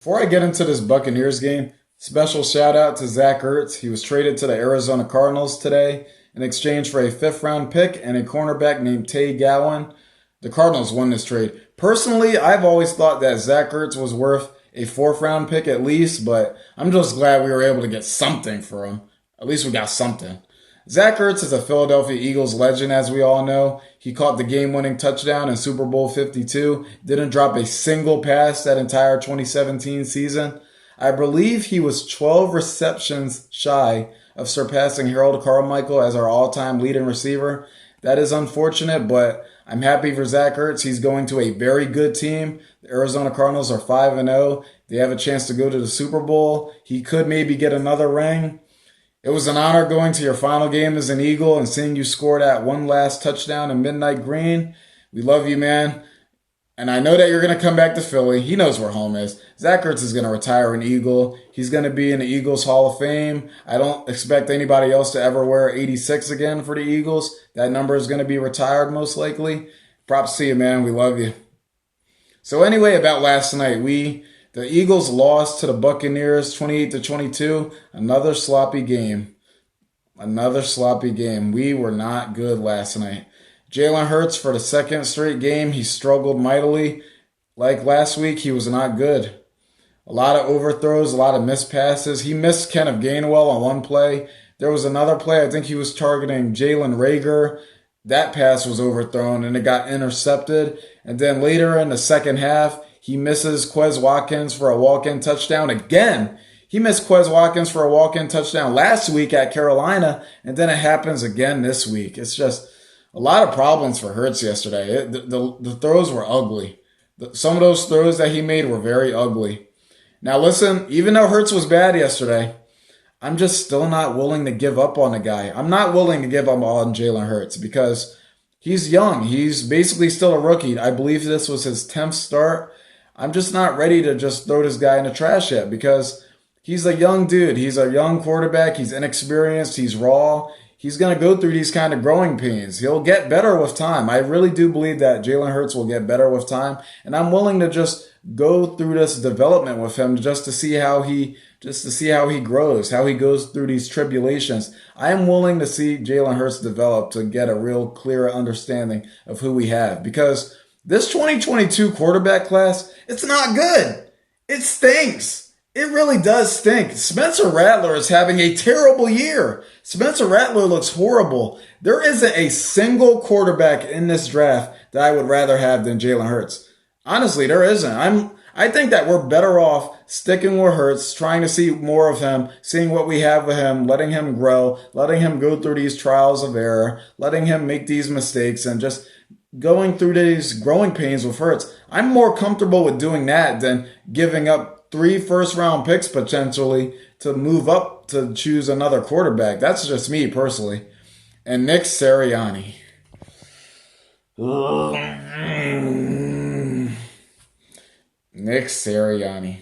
Before I get into this Buccaneers game, special shout out to Zach Ertz. He was traded to the Arizona Cardinals today in exchange for a fifth round pick and a cornerback named Tay Gowan. The Cardinals won this trade. Personally, I've always thought that Zach Ertz was worth a fourth round pick at least, but I'm just glad we were able to get something for him. At least we got something. Zach Ertz is a Philadelphia Eagles legend, as we all know. He caught the game-winning touchdown in Super Bowl 52, didn't drop a single pass that entire 2017 season. I believe he was 12 receptions shy of surpassing Harold Carmichael as our all-time leading receiver. That is unfortunate, but I'm happy for Zach Ertz. He's going to a very good team. The Arizona Cardinals are 5-0. They have a chance to go to the Super Bowl. He could maybe get another ring. It was an honor going to your final game as an Eagle and seeing you score that one last touchdown in Midnight Green. We love you, man. And I know that you're going to come back to Philly. He knows where home is. Zach Ertz is going to retire an Eagle. He's going to be in the Eagles Hall of Fame. I don't expect anybody else to ever wear 86 again for the Eagles. That number is going to be retired most likely. Props to you, man. We love you. So anyway, about last night, the Eagles lost to the Buccaneers 28-22. Another sloppy game. Another sloppy game. We were not good last night. Jalen Hurts, for the second straight game, he struggled mightily. Like last week, he was not good. A lot of overthrows, a lot of missed passes. He missed Kenneth Gainwell on one play. There was another play, I think he was targeting Jalen Reagor. That pass was overthrown and it got intercepted. And then later in the second half, he misses Quez Watkins for a walk-in touchdown again. He missed Quez Watkins for a walk-in touchdown last week at Carolina, and then it happens again this week. It's just a lot of problems for Hurts yesterday. The throws were ugly. Some of those throws that he made were very ugly. Now listen, even though Hurts was bad yesterday, I'm just still not willing to give up on the guy. I'm not willing to give up on Jalen Hurts because he's young. He's basically still a rookie. I believe this was his 10th start. I'm just not ready to just throw this guy in the trash yet because he's a young dude. He's a young quarterback. He's inexperienced. He's raw. He's going to go through these kind of growing pains. He'll get better with time. I really do believe that Jalen Hurts will get better with time. And I'm willing to just go through this development with him just to see how he grows, how he goes through these tribulations. I am willing to see Jalen Hurts develop to get a real clear understanding of who we have because this 2022 quarterback class, it's not good. It stinks. It really does stink. Spencer Rattler is having a terrible year. Spencer Rattler looks horrible. There isn't a single quarterback in this draft that I would rather have than Jalen Hurts. Honestly, there isn't. I think that we're better off sticking with Hurts, trying to see more of him, seeing what we have with him, letting him grow, letting him go through these trials of error, letting him make these mistakes, and just going through these growing pains with Hurts. I'm more comfortable with doing that than giving up 3 first-round picks potentially to move up to choose another quarterback. That's just me personally. And Nick Sirianni. Nick Sirianni.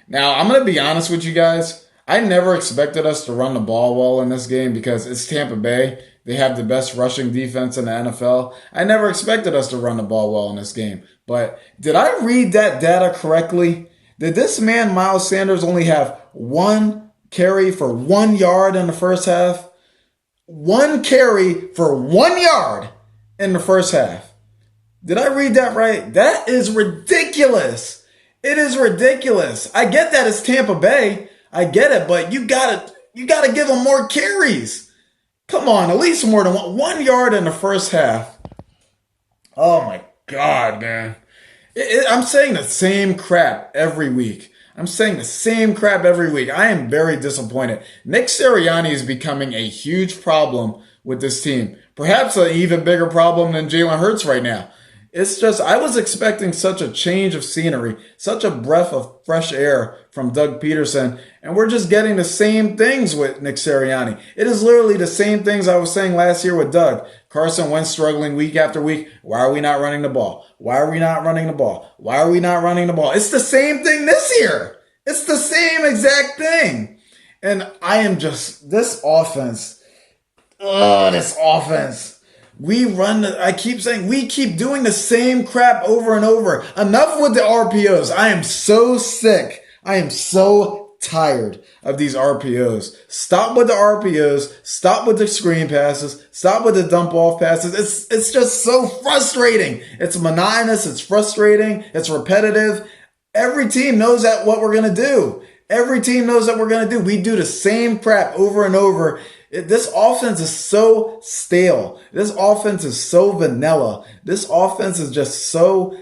Now, I'm going to be honest with you guys. I never expected us to run the ball well in this game because it's Tampa Bay. They have the best rushing defense in the NFL. I never expected us to run the ball well in this game. But did I read that data correctly? Did this man, Miles Sanders, only have 1 carry for 1 yard in the first half? 1 carry for 1 yard in the first half. Did I read that right? That is ridiculous. It is ridiculous. I get that it's Tampa Bay. I get it, but you gotta give him more carries. Come on, at least more than 1 yard in the first half. Oh my God, man. I'm saying the same crap every week. I am very disappointed. Nick Sirianni is becoming a huge problem with this team. Perhaps an even bigger problem than Jalen Hurts right now. It's just, I was expecting such a change of scenery, such a breath of fresh air from Doug Peterson, and we're just getting the same things with Nick Sirianni. It is literally the same things I was saying last year with Doug. Carson Wentz struggling week after week. Why are we not running the ball? Why are we not running the ball? Why are we not running the ball? It's the same thing this year. It's the same exact thing. And I am just, this offense. I keep saying we keep doing the same crap over and over. Enough with the RPOs. I am so sick. I am so tired of these RPOs. Stop with the RPOs. Stop with the screen passes. Stop with the dump off passes. It's just so frustrating. It's monotonous. It's frustrating. It's repetitive. Every team knows that what we're going to do. Every team knows that we're going to do. We do the same crap over and over. This offense is so stale. This offense is so vanilla. This offense is so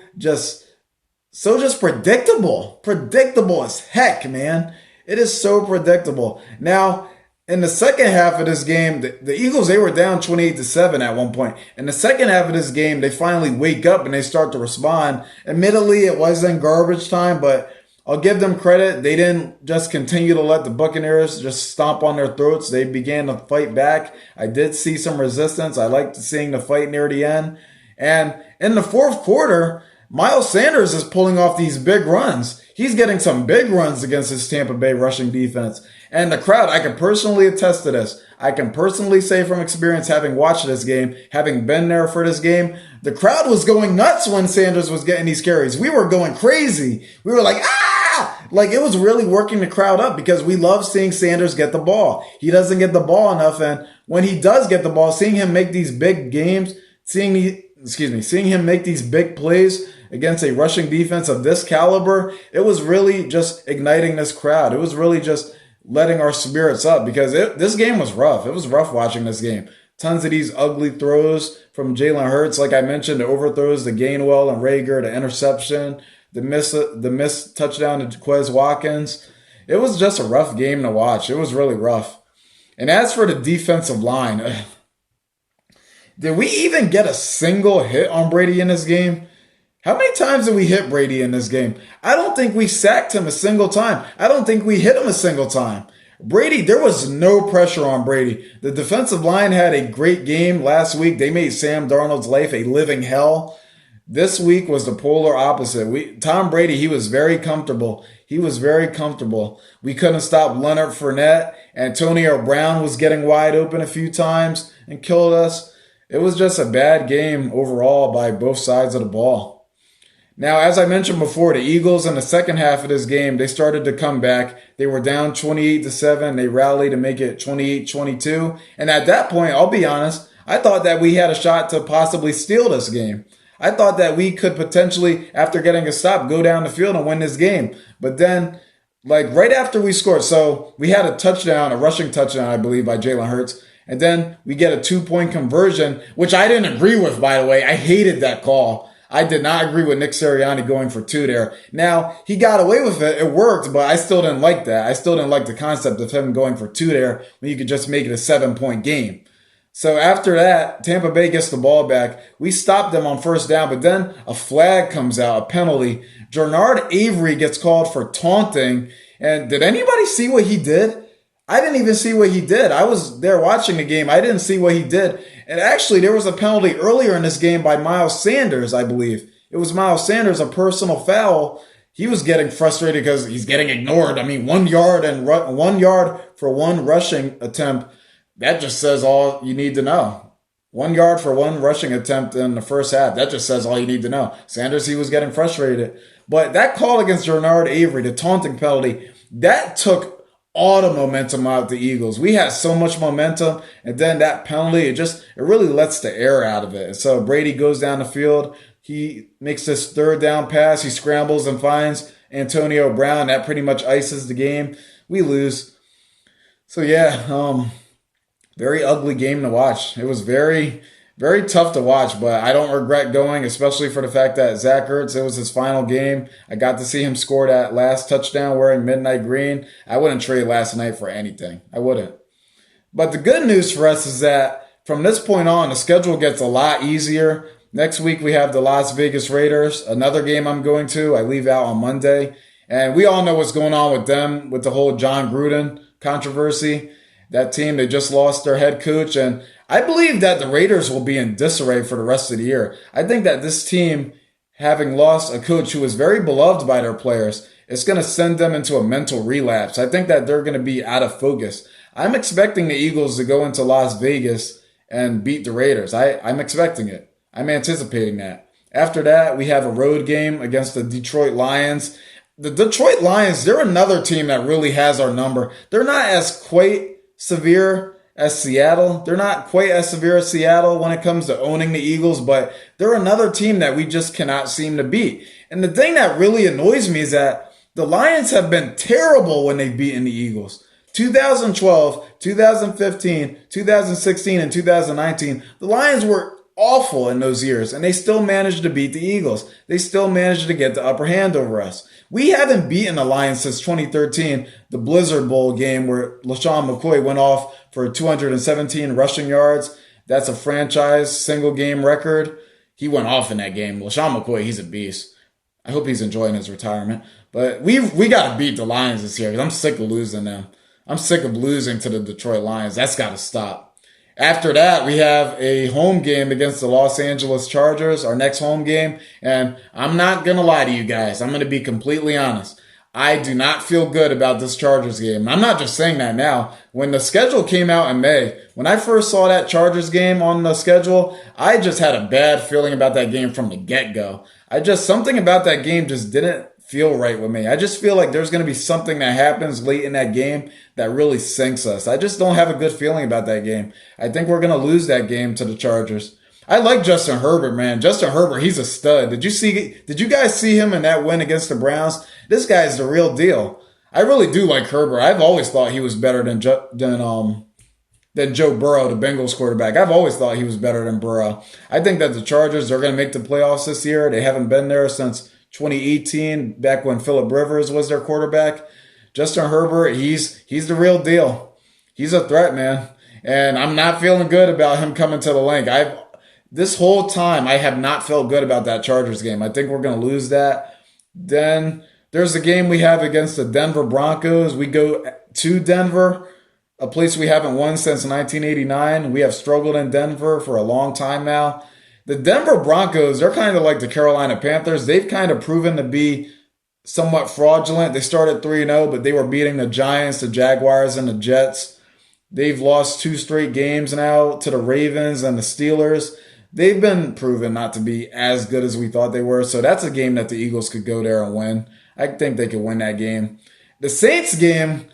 predictable. Predictable as heck, man. It is so predictable. Now, in the second half of this game, the Eagles, they were down 28-7 at one point. In the second half of this game, they finally wake up and they start to respond. Admittedly, it wasn't garbage time, but I'll give them credit. They didn't just continue to let the Buccaneers just stomp on their throats. They began to fight back. I did see some resistance. I liked seeing the fight near the end. And in the fourth quarter, Miles Sanders is pulling off these big runs. He's getting some big runs against his Tampa Bay rushing defense. And the crowd, I can personally attest to this. I can personally say from experience, having watched this game, having been there for this game, the crowd was going nuts when Sanders was getting these carries. We were going crazy. We were like, ah! Like, it was really working the crowd up because we love seeing Sanders get the ball. He doesn't get the ball enough. And when he does get the ball, seeing him make these big games, seeing him make these big plays against a rushing defense of this caliber, it was really just igniting this crowd. It was really just letting our spirits up because this game was rough. It was rough watching this game. Tons of these ugly throws from Jalen Hurts. Like I mentioned, the overthrows to Gainwell and Rager, the interception, the missed touchdown to Quez Watkins. It was just a rough game to watch. It was really rough. And as for the defensive line, did we even get a single hit on Brady in this game? How many times did we hit Brady in this game? I don't think we sacked him a single time. I don't think we hit him a single time. Brady, there was no pressure on Brady. The defensive line had a great game last week. They made Sam Darnold's life a living hell. This week was the polar opposite. Tom Brady, he was very comfortable. He was very comfortable. We couldn't stop Leonard Fournette. Antonio Brown was getting wide open a few times and killed us. It was just a bad game overall by both sides of the ball. Now, as I mentioned before, the Eagles in the second half of this game, they started to come back. They were down 28-7. They rallied to make it 28-22. And at that point, I'll be honest, I thought that we had a shot to possibly steal this game. I thought that we could potentially, after getting a stop, go down the field and win this game. But then, like right after we scored, so we had a touchdown, a rushing touchdown, I believe, by Jalen Hurts. And then we get a 2-point conversion, which I didn't agree with, by the way. I hated that call. I did not agree with Nick Sirianni going for 2 there. Now, he got away with it. It worked, but I still didn't like that. I still didn't like the concept of him going for 2 there when you could just make it a 7-point game. So after that, Tampa Bay gets the ball back. We stopped them on first down, but then a flag comes out, a penalty. Jernard Avery gets called for taunting. And did anybody see what he did? I didn't even see what he did. I was there watching the game. I didn't see what he did. And actually, there was a penalty earlier in this game by Miles Sanders, I believe. It was Miles Sanders, a personal foul. He was getting frustrated because he's getting ignored. I mean, 1 yard and 1 yard for one rushing attempt. That just says all you need to know. 1 yard for one rushing attempt in the first half. That just says all you need to know. Sanders, he was getting frustrated. But that call against Jernard Avery, the taunting penalty, that took all the momentum out of the Eagles. We had so much momentum, and then that penalty, it really lets the air out of it. And so Brady goes down the field. He makes this third down pass. He scrambles and finds Antonio Brown. That pretty much ices the game. We lose. So yeah, very ugly game to watch. It was very, very tough to watch, but I don't regret going, especially for the fact that Zach Ertz, it was his final game. I got to see him score that last touchdown wearing midnight green. I wouldn't trade last night for anything. I wouldn't. But the good news for us is that from this point on, the schedule gets a lot easier. Next week, we have the Las Vegas Raiders, another game I'm going to. I leave out on Monday. And we all know what's going on with them, with the whole John Gruden controversy. That team, they just lost their head coach, and I believe that the Raiders will be in disarray for the rest of the year. I think that this team, having lost a coach who was very beloved by their players, it's going to send them into a mental relapse. I think that they're going to be out of focus. I'm expecting the Eagles to go into Las Vegas and beat the Raiders. I'm expecting it. I'm anticipating that. After that, we have a road game against the Detroit Lions. The Detroit Lions, they're another team that really has our number. They're not as quite severe as Seattle. They're not quite as severe as Seattle when it comes to owning the Eagles, but they're another team that we just cannot seem to beat. And the thing that really annoys me is that the Lions have been terrible when they've beaten the Eagles. 2012, 2015, 2016, and 2019, the Lions were awful in those years, and they still managed to beat the Eagles. They still managed to get the upper hand over us. We haven't beaten the Lions since 2013, the Blizzard Bowl game where LaShawn McCoy went off for 217 rushing yards. That's a franchise single game record. He went off in that game. LaShawn McCoy, he's a beast. I hope he's enjoying his retirement. But we got to beat the Lions this year because I'm sick of losing them. I'm sick of losing to the Detroit Lions. That's got to stop. After that, we have a home game against the Los Angeles Chargers, our next home game. And I'm not going to lie to you guys. I'm going to be completely honest. I do not feel good about this Chargers game. I'm not just saying that now. When the schedule came out in May, when I first saw that Chargers game on the schedule, I just had a bad feeling about that game from the get-go. Something about that game just didn't feel right with me. I just feel like there's going to be something that happens late in that game that really sinks us. I just don't have a good feeling about that game. I think we're going to lose that game to the Chargers. I like Justin Herbert, man. Justin Herbert, he's a stud. Did you guys see him in that win against the Browns? This guy's the real deal. I really do like Herbert. I've always thought he was better than Joe Burrow, the Bengals quarterback. I've always thought he was better than Burrow. I think that the Chargers are going to make the playoffs this year. They haven't been there since 2018, back when Phillip Rivers was their quarterback. Justin Herbert, he's the real deal. He's a threat, man. And I'm not feeling good about him coming to the link. This whole time, I have not felt good about that Chargers game. I think we're going to lose that. Then there's the game we have against the Denver Broncos. We go to Denver, a place we haven't won since 1989. We have struggled in Denver for a long time now. The Denver Broncos, they're kind of like the Carolina Panthers. They've kind of proven to be somewhat fraudulent. They started 3-0, but they were beating the Giants, the Jaguars, and the Jets. They've lost 2 straight games now to the Ravens and the Steelers. They've been proven not to be as good as we thought they were. So that's a game that the Eagles could go there and win. I think they could win that game. The Saints game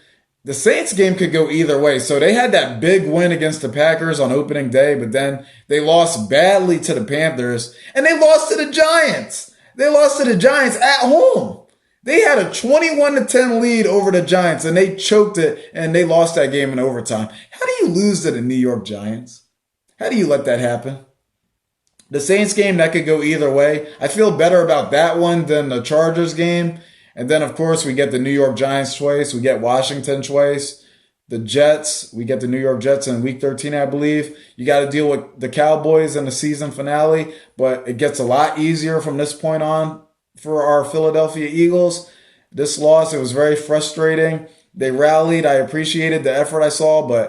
could go either way. So they had that big win against the Packers on opening day, but then they lost badly to the Panthers, and they lost to the Giants. They lost to the Giants at home. They had a 21-10 lead over the Giants, and they choked it, and they lost that game in overtime. How do you lose to the New York Giants? How do you let that happen? The Saints game, that could go either way. I feel better about that one than the Chargers game. And then, of course, we get the New York Giants twice. We get Washington twice. The Jets, we get the New York Jets in Week 13, I believe. You got to deal with the Cowboys in the season finale, but it gets a lot easier from this point on for our Philadelphia Eagles. This loss, it was very frustrating. They rallied. I appreciated the effort I saw, but